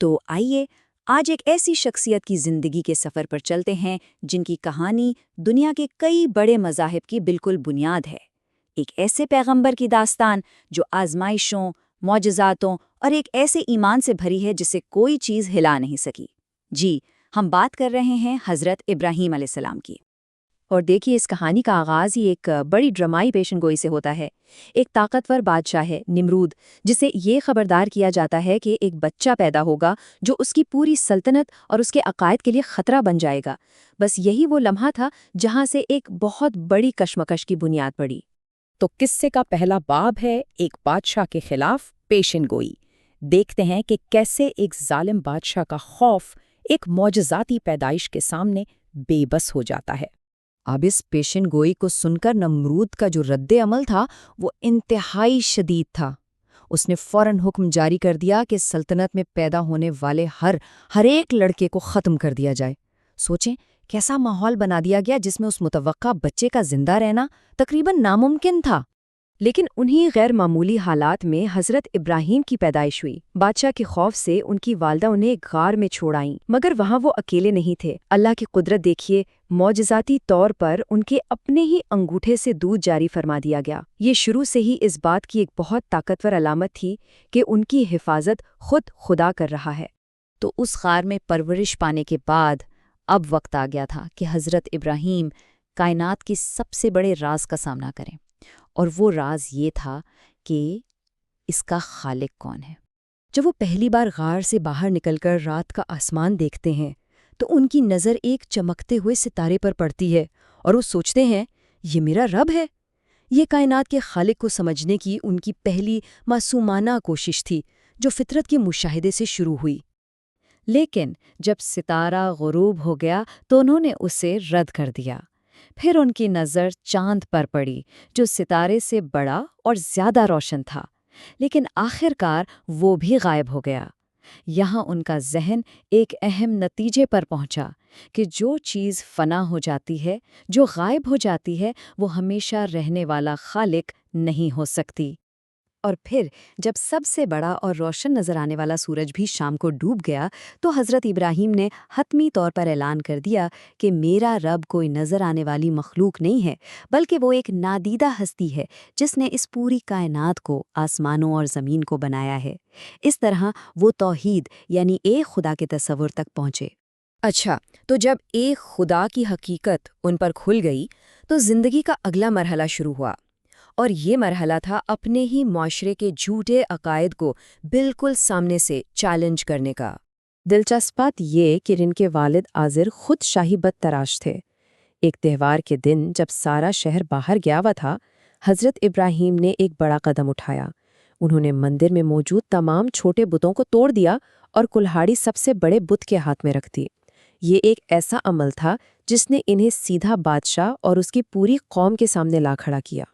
تو آئیے آج ایک ایسی شخصیت کی زندگی کے سفر پر چلتے ہیں جن کی کہانی دنیا کے کئی بڑے مذاہب کی بالکل بنیاد ہے۔ ایک ایسے پیغمبر کی داستان جو آزمائشوں، معجزاتوں اور ایک ایسے ایمان سے بھری ہے جسے کوئی چیز ہلا نہیں سکی۔ جی، ہم بات کر رہے ہیں حضرت ابراہیم علیہ السلام کی۔ اور دیکھیے، اس کہانی کا آغاز ہی ایک بڑی ڈرامائی پیشن گوئی سے ہوتا ہے۔ ایک طاقتور بادشاہ ہے نمرود، جسے یہ خبردار کیا جاتا ہے کہ ایک بچہ پیدا ہوگا جو اس کی پوری سلطنت اور اس کے عقائد کے لیے خطرہ بن جائے گا۔ بس یہی وہ لمحہ تھا جہاں سے ایک بہت بڑی کشمکش کی بنیاد پڑی۔ تو قصے کا پہلا باب ہے ایک بادشاہ کے خلاف پیشن گوئی۔ دیکھتے ہیں کہ کیسے ایک ظالم بادشاہ کا خوف ایک معجزاتی پیدائش کے سامنے بے بس ہو جاتا ہے۔ اب اس پیشن گوئی کو سن کر نمرود کا جو رد عمل تھا وہ انتہائی شدید تھا۔ اس نے فوراً حکم جاری کر دیا کہ سلطنت میں پیدا ہونے والے ہر ایک لڑکے کو ختم کر دیا جائے۔ سوچیں کیسا ماحول بنا دیا گیا جس میں اس متوقع بچے کا زندہ رہنا تقریباً ناممکن تھا۔ لیکن انہی غیر معمولی حالات میں حضرت ابراہیم کی پیدائش ہوئی۔ بادشاہ کے خوف سے ان کی والدہ انہیں ایک غار میں چھوڑ آئیں، مگر وہاں وہ اکیلے نہیں تھے۔ اللہ کی قدرت دیکھیے، معجزاتی طور پر ان کے اپنے ہی انگوٹھے سے دودھ جاری فرما دیا گیا۔ یہ شروع سے ہی اس بات کی ایک بہت طاقتور علامت تھی کہ ان کی حفاظت خود خدا کر رہا ہے۔ تو اس غار میں پرورش پانے کے بعد اب وقت آ گیا تھا کہ حضرت ابراہیم کائنات کی سب سے بڑے راز کا سامنا کریں، اور وہ راز یہ تھا کہ اس کا خالق کون ہے۔ جب وہ پہلی بار غار سے باہر نکل کر رات کا آسمان دیکھتے ہیں تو ان کی نظر ایک چمکتے ہوئے ستارے پر پڑتی ہے، اور وہ سوچتے ہیں یہ میرا رب ہے۔ یہ کائنات کے خالق کو سمجھنے کی ان کی پہلی معصومانہ کوشش تھی جو فطرت کے مشاہدے سے شروع ہوئی۔ لیکن جب ستارہ غروب ہو گیا تو انہوں نے اسے رد کر دیا۔ پھر ان کی نظر چاند پر پڑی جو ستارے سے بڑا اور زیادہ روشن تھا، لیکن آخر کار وہ بھی غائب ہو گیا۔ یہاں ان کا ذہن ایک اہم نتیجے پر پہنچا کہ جو چیز فنا ہو جاتی ہے، جو غائب ہو جاتی ہے، وہ ہمیشہ رہنے والا خالق نہیں ہو سکتی۔ اور پھر جب سب سے بڑا اور روشن نظر آنے والا سورج بھی شام کو ڈوب گیا تو حضرت ابراہیم نے حتمی طور پر اعلان کر دیا کہ میرا رب کوئی نظر آنے والی مخلوق نہیں ہے، بلکہ وہ ایک نادیدہ ہستی ہے جس نے اس پوری کائنات کو، آسمانوں اور زمین کو بنایا ہے۔ اس طرح وہ توحید یعنی ایک خدا کے تصور تک پہنچے۔ اچھا، تو جب ایک خدا کی حقیقت ان پر کھل گئی تو زندگی کا اگلا مرحلہ شروع ہوا، اور یہ مرحلہ تھا اپنے ہی معاشرے کے جھوٹے عقائد کو بالکل سامنے سے چیلنج کرنے کا۔ دلچسپ بات یہ کہ ان کے والد آزر خود شاہی بت تراش تھے۔ ایک تہوار کے دن جب سارا شہر باہر گیا ہوا تھا، حضرت ابراہیم نے ایک بڑا قدم اٹھایا۔ انہوں نے مندر میں موجود تمام چھوٹے بتوں کو توڑ دیا اور کلہاڑی سب سے بڑے بت کے ہاتھ میں رکھ دی۔ یہ ایک ایسا عمل تھا جس نے انہیں سیدھا بادشاہ اور اس کی پوری قوم کے سامنے لا کھڑا کیا۔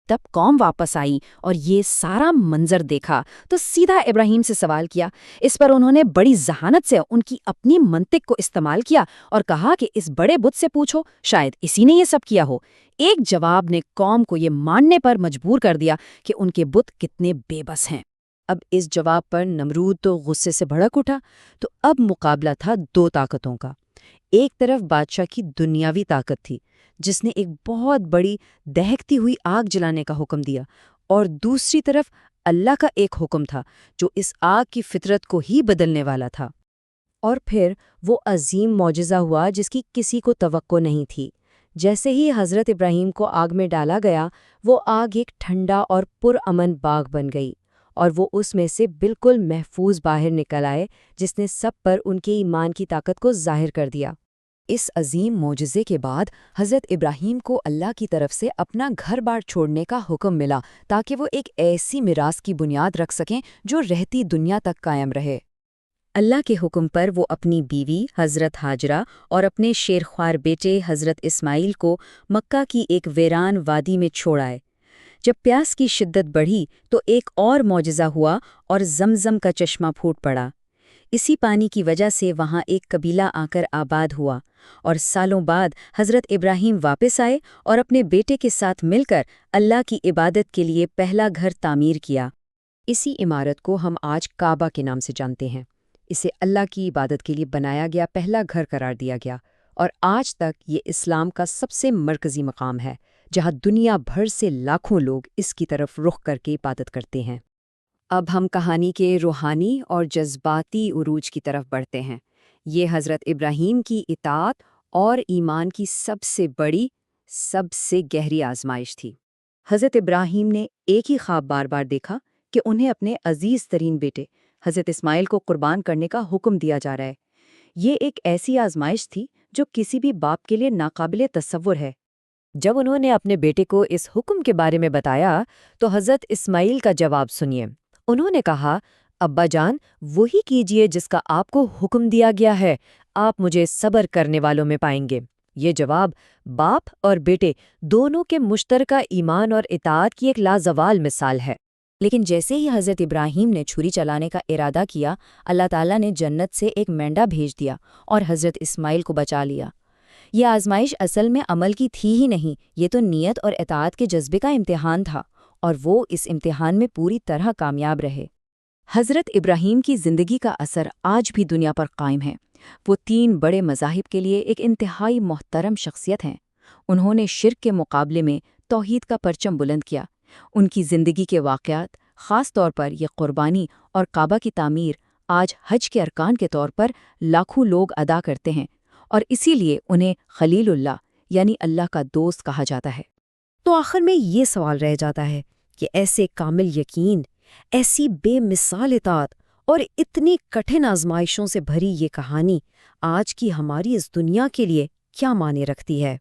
تب قوم واپس آئی اور یہ سارا منظر دیکھا تو سیدھا ابراہیم سے سوال کیا۔ اس پر انہوں نے بڑی ذہانت سے ان کی اپنی منطق کو استعمال کیا اور کہا کہ اس بڑے بت سے پوچھو، شاید اسی نے یہ سب کیا ہو۔ ایک جواب نے قوم کو یہ ماننے پر مجبور کر دیا کہ ان کے بت کتنے بے بس ہیں۔ اب اس جواب پر نمرود تو غصے سے بھڑک اٹھا۔ تو اب مقابلہ تھا دو طاقتوں کا۔ ایک طرف بادشاہ کی دنیاوی طاقت تھی جس نے ایک بہت بڑی دہکتی ہوئی آگ جلانے کا حکم دیا، اور دوسری طرف اللہ کا ایک حکم تھا جو اس آگ کی فطرت کو ہی بدلنے والا تھا۔ اور پھر وہ عظیم معجزہ ہوا جس کی کسی کو توقع نہیں تھی۔ جیسے ہی حضرت ابراہیم کو آگ میں ڈالا گیا، وہ آگ ایک ٹھنڈا اور پرامن باغ بن گئی، اور وہ اس میں سے بالکل محفوظ باہر نکل آئے، جس نے سب پر ان کے ایمان کی طاقت کو ظاہر کر دیا۔ اس عظیم معجزے کے بعد حضرت ابراہیم کو اللہ کی طرف سے اپنا گھر بار چھوڑنے کا حکم ملا تاکہ وہ ایک ایسی میراث کی بنیاد رکھ سکیں جو رہتی دنیا تک قائم رہے۔ اللہ کے حکم پر وہ اپنی بیوی حضرت ہاجرہ اور اپنے شیرخوار بیٹے حضرت اسماعیل کو مکہ کی ایک ویران وادی میں چھوڑ آئے۔ جب پیاس کی شدت بڑھی تو ایک اور معجزہ ہوا اور زمزم کا چشمہ پھوٹ پڑا۔ اسی پانی کی وجہ سے وہاں ایک قبیلہ آ کر آباد ہوا، اور سالوں بعد حضرت ابراہیم واپس آئے اور اپنے بیٹے کے ساتھ مل کر اللہ کی عبادت کے لیے پہلا گھر تعمیر کیا۔ اسی عمارت کو ہم آج کعبہ کے نام سے جانتے ہیں۔ اسے اللہ کی عبادت کے لیے بنایا گیا پہلا گھر قرار دیا گیا، اور آج تک یہ اسلام کا سب سے مرکزی مقام ہے، جہاں دنیا بھر سے لاکھوں لوگ اس کی طرف رخ کر کے عبادت کرتے ہیں۔ اب ہم کہانی کے روحانی اور جذباتی عروج کی طرف بڑھتے ہیں۔ یہ حضرت ابراہیم کی اطاعت اور ایمان کی سب سے بڑی، سب سے گہری آزمائش تھی۔ حضرت ابراہیم نے ایک ہی خواب بار بار دیکھا کہ انہیں اپنے عزیز ترین بیٹے حضرت اسماعیل کو قربان کرنے کا حکم دیا جا رہا ہے۔ یہ ایک ایسی آزمائش تھی جو کسی بھی باپ کے لیے ناقابل تصور ہے۔ جب انہوں نے اپنے بیٹے کو اس حکم کے بارے میں بتایا تو حضرت اسماعیل کا جواب سنیے۔ انہوں نے کہا، ابا جان، وہی کیجئے جس کا آپ کو حکم دیا گیا ہے، آپ مجھے صبر کرنے والوں میں پائیں گے۔ یہ جواب باپ اور بیٹے دونوں کے مشترکہ ایمان اور اطاعت کی ایک لازوال مثال ہے۔ لیکن جیسے ہی حضرت ابراہیم نے چھری چلانے کا ارادہ کیا، اللہ تعالیٰ نے جنت سے ایک مینڈا بھیج دیا اور حضرت اسماعیل کو بچا لیا۔ یہ آزمائش اصل میں عمل کی تھی ہی نہیں، یہ تو نیت اور اطاعت کے جذبے کا امتحان تھا، اور وہ اس امتحان میں پوری طرح کامیاب رہے۔ حضرت ابراہیم کی زندگی کا اثر آج بھی دنیا پر قائم ہے۔ وہ 3 بڑے مذاہب کے لیے ایک انتہائی محترم شخصیت ہیں۔ انہوں نے شرک کے مقابلے میں توحید کا پرچم بلند کیا۔ ان کی زندگی کے واقعات، خاص طور پر یہ قربانی اور کعبہ کی تعمیر، آج حج کے ارکان کے طور پر لاکھوں لوگ ادا کرتے ہیں، اور اسی لیے انہیں خلیل اللہ یعنی اللہ کا دوست کہا جاتا ہے۔ تو آخر میں یہ سوال رہ جاتا ہے کہ ایسے کامل یقین، ایسی بے مثال اطاعت اور اتنی کٹھن آزمائشوں سے بھری یہ کہانی آج کی ہماری اس دنیا کے لیے کیا معنی رکھتی ہے؟